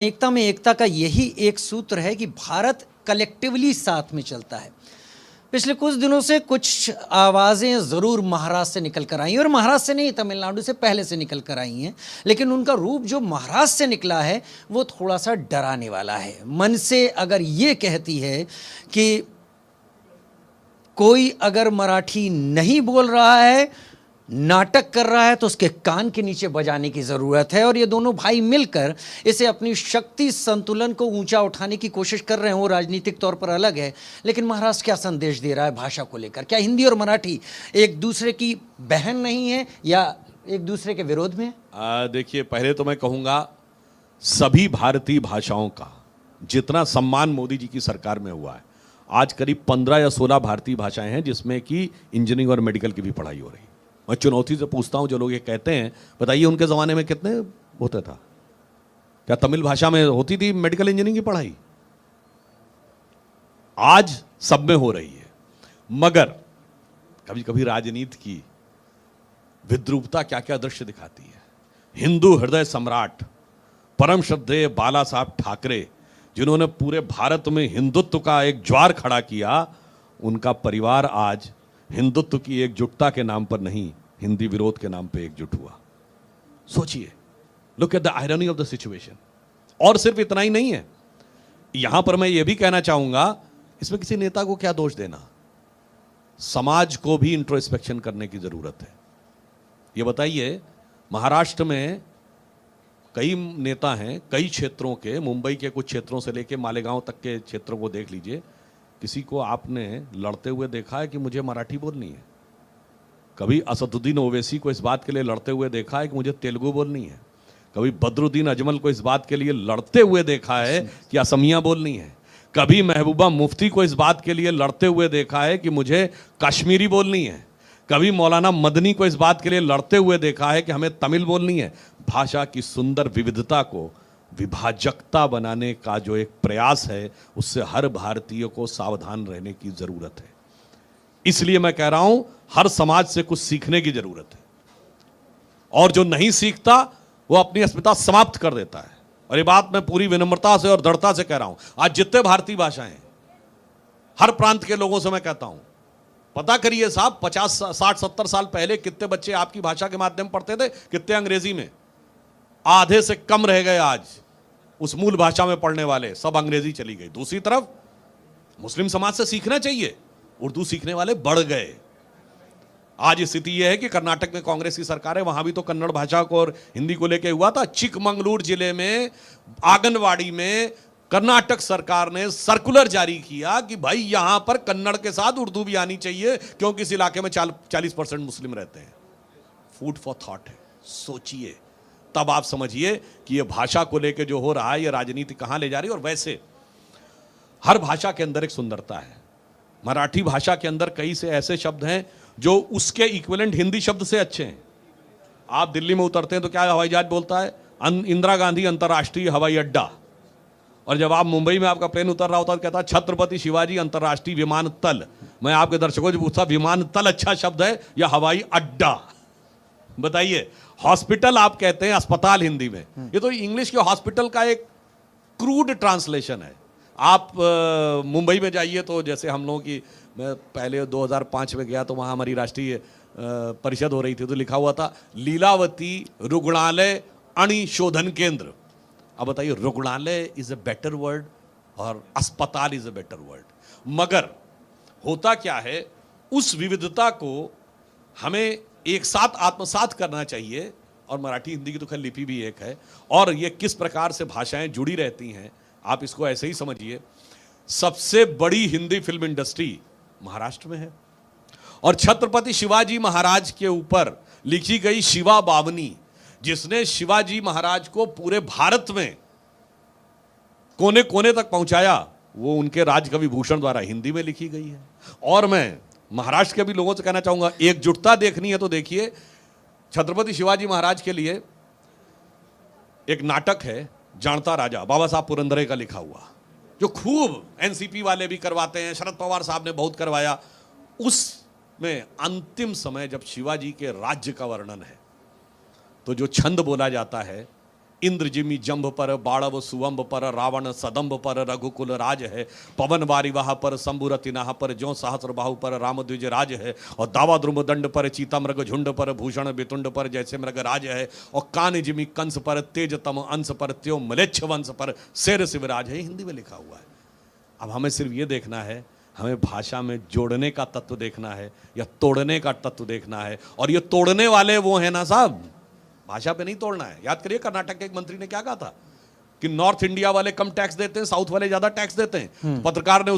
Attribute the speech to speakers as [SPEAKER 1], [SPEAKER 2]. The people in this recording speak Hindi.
[SPEAKER 1] एकता में एकता का यही एक सूत्र है कि भारत कलेक्टिवली साथ में चलता है। पिछले कुछ दिनों से कुछ आवाज़ें ज़रूर महाराष्ट्र से निकल कर आई हैं, और महाराष्ट्र से नहीं, तमिलनाडु से पहले से निकल कर आई हैं, लेकिन उनका रूप जो महाराष्ट्र से निकला है वो थोड़ा सा डराने वाला है। मन से अगर ये कहती है कि कोई अगर मराठी नहीं बोल रहा है, नाटक कर रहा है, तो उसके कान के नीचे बजाने की ज़रूरत है। और ये दोनों भाई मिलकर इसे अपनी शक्ति संतुलन को ऊंचा उठाने की कोशिश कर रहे हैं। वो राजनीतिक तौर पर अलग है, लेकिन महाराष्ट्र क्या संदेश दे रहा है भाषा को लेकर? क्या हिंदी और मराठी एक दूसरे की बहन नहीं है या एक दूसरे के विरोध में?
[SPEAKER 2] देखिए, पहले तो मैं कहूँगा सभी भारतीय भाषाओं का जितना सम्मान मोदी जी की सरकार में हुआ है, आज करीब 15 या 16 भारतीय भाषाएं हैं जिसमें कि इंजीनियरिंग और मेडिकल की भी पढ़ाई हो रही है। मैं चुनौती से पूछता हूं, जो लोग ये कहते हैं, बताइए उनके ज़माने में कितने होता था? क्या तमिल भाषा में होती थी मेडिकल इंजीनियरिंग की पढ़ाई? आज सब में हो रही है। मगर कभी कभी राजनीति की विद्रूपता क्या क्या दृश्य दिखाती है। हिंदू हृदय सम्राट परम श्रद्धेय बाला साहब ठाकरे, जिन्होंने पूरे भारत में हिंदुत्व का एक ज्वार खड़ा किया, उनका परिवार आज हिंदुत्व की एकजुटता के नाम पर नहीं, हिंदी विरोध के नाम पर एकजुट हुआ। सोचिए, look at the irony of the situation. और सिर्फ इतना ही नहीं है, यहां पर मैं यह भी कहना चाहूंगा, इसमें किसी नेता को क्या दोष देना, समाज को भी इंट्रोस्पेक्शन करने की जरूरत है। ये बताइए, महाराष्ट्र में कई नेता हैं, कई क्षेत्रों के, मुंबई के कुछ क्षेत्रों से लेकर मालेगांव तक के क्षेत्रों को देख लीजिए, किसी को आपने लड़ते हुए देखा है कि मुझे मराठी बोलनी है? कभी असदुद्दीन ओवैसी को इस बात के लिए लड़ते हुए देखा है कि मुझे तेलुगु बोलनी है? कभी बदरुद्दीन अजमल को इस बात के लिए लड़ते हुए देखा है कि असमिया बोलनी है? कभी महबूबा मुफ्ती को इस बात के लिए लड़ते हुए देखा है कि मुझे कश्मीरी बोलनी है? कभी मौलाना मदनी को इस बात के लिए लड़ते हुए देखा है कि हमें तमिल बोलनी है? भाषा की सुंदर विविधता को विभाजकता बनाने का जो एक प्रयास है, उससे हर भारतीय को सावधान रहने की जरूरत है। इसलिए मैं कह रहा हूं, हर समाज से कुछ सीखने की जरूरत है, और जो नहीं सीखता वो अपनी अस्मिता समाप्त कर देता है। और ये बात मैं पूरी विनम्रता से और दृढ़ता से कह रहा हूं। आज जितने भारतीय भाषाएं हैं, हर प्रांत के लोगों से मैं कहता हूं, पता करिए साहब, 50 60 70 साल पहले कितने बच्चे आपकी भाषा के माध्यम पढ़ते थे, कितने अंग्रेजी में? आधे से कम रह गए आज उस मूल भाषा में पढ़ने वाले, सब अंग्रेजी चली गई। दूसरी तरफ मुस्लिम समाज से सीखना चाहिए, उर्दू सीखने वाले बढ़ गए। आज स्थिति यह है कि कर्नाटक में कांग्रेस की सरकार है, वहां भी तो कन्नड़ भाषा को और हिंदी को लेकर हुआ था। चिकमंगलूर जिले में आंगनवाड़ी में कर्नाटक सरकार ने सर्कुलर जारी किया कि भाई यहां पर कन्नड़ के साथ उर्दू भी आनी चाहिए, क्योंकि इस इलाके में 40% मुस्लिम रहते हैं। फूड फॉर थॉट है, सोचिए, तब आप समझिए कि ये भाषा को लेकर जो हो रहा है, ये राजनीति कहां ले जा रही है। और वैसे हर भाषा के अंदर एक सुंदरता है। मराठी भाषा के अंदर कई से ऐसे शब्द हैं जो उसके इक्विवेलेंट हिंदी शब्द से अच्छे हैं। आप दिल्ली में उतरते हैं तो क्या हवाई जहाज बोलता है? इंदिरा गांधी अंतर्राष्ट्रीय हवाई अड्डा। और जब आप मुंबई में आपका प्लेन उतर रहा होता है तो कहता है छत्रपति शिवाजी अंतर्राष्ट्रीय विमानतल। मैं आपके दर्शकों से पूछता, विमानतल अच्छा शब्द है या हवाई अड्डा? बताइए। हॉस्पिटल आप कहते हैं अस्पताल हिंदी में, ये तो इंग्लिश के हॉस्पिटल का एक क्रूड ट्रांसलेशन है। आप मुंबई में जाइए तो जैसे हम लोगों की, मैं पहले 2005 में गया तो वहाँ हमारी राष्ट्रीय परिषद हो रही थी, तो लिखा हुआ था लीलावती रुग्णालय अणुशोधन केंद्र। अब बताइए, रुग्णालय इज ए बेटर वर्ड और अस्पताल इज ए बेटर वर्ड? मगर होता क्या है, उस विविधता को हमें एक साथ आत्मसात करना चाहिए। और मराठी हिंदी की तो खैर लिपि भी एक है, और ये किस प्रकार से भाषाएं जुड़ी रहती हैं, आप इसको ऐसे ही समझिए। सबसे बड़ी हिंदी फिल्म इंडस्ट्री महाराष्ट्र में है, और छत्रपति शिवाजी महाराज के ऊपर लिखी गई शिवा बावनी, जिसने शिवाजी महाराज को पूरे भारत में कोने कोने तक पहुंचाया, वो उनके राजकवि भूषण द्वारा हिंदी में लिखी गई है। और मैं महाराष्ट्र के भी लोगों से कहना चाहूंगा, एकजुटता देखनी है तो देखिए, छत्रपति शिवाजी महाराज के लिए एक नाटक है जानता राजा, बाबा साहब पुरंदरे का लिखा हुआ, जो खूब एनसीपी वाले भी करवाते हैं, शरद पवार साहब ने बहुत करवाया। उसमें अंतिम समय जब शिवाजी के राज्य का वर्णन है, तो जो छंद बोला जाता है, इंद्र जिमी जंभ पर, बाड़व सुअंब पर, रावण सदंभ पर, रघुकुल राज है। पवन वारिवाह पर, शंभुरति नाह पर, ज्यों सहस्र बाहु पर, राम द्विज राज है। और दावा द्रुम दंड पर, चीता मृग झुंड पर, भूषण बितुंड पर, जैसे मृग राज है। और कान जिमी कंस पर, तेजतम अंश पर, त्यों मलेच्छ वंश पर, शेर शिवराज है। हिंदी में लिखा हुआ है। अब हमें सिर्फ ये देखना है, हमें भाषा में जोड़ने का तत्व देखना है या तोड़ने का तत्व देखना है। और ये तोड़ने वाले वो हैं ना साहब, भाषा पे नहीं तोड़ना है। याद करिए कर्नाटक के एक मंत्री ने क्या कहा था कि नॉर्थ इंडिया वाले कम टैक्स देते हैं, साउथ वाले ज्यादा टैक्स देते हैं। पत्रकार ने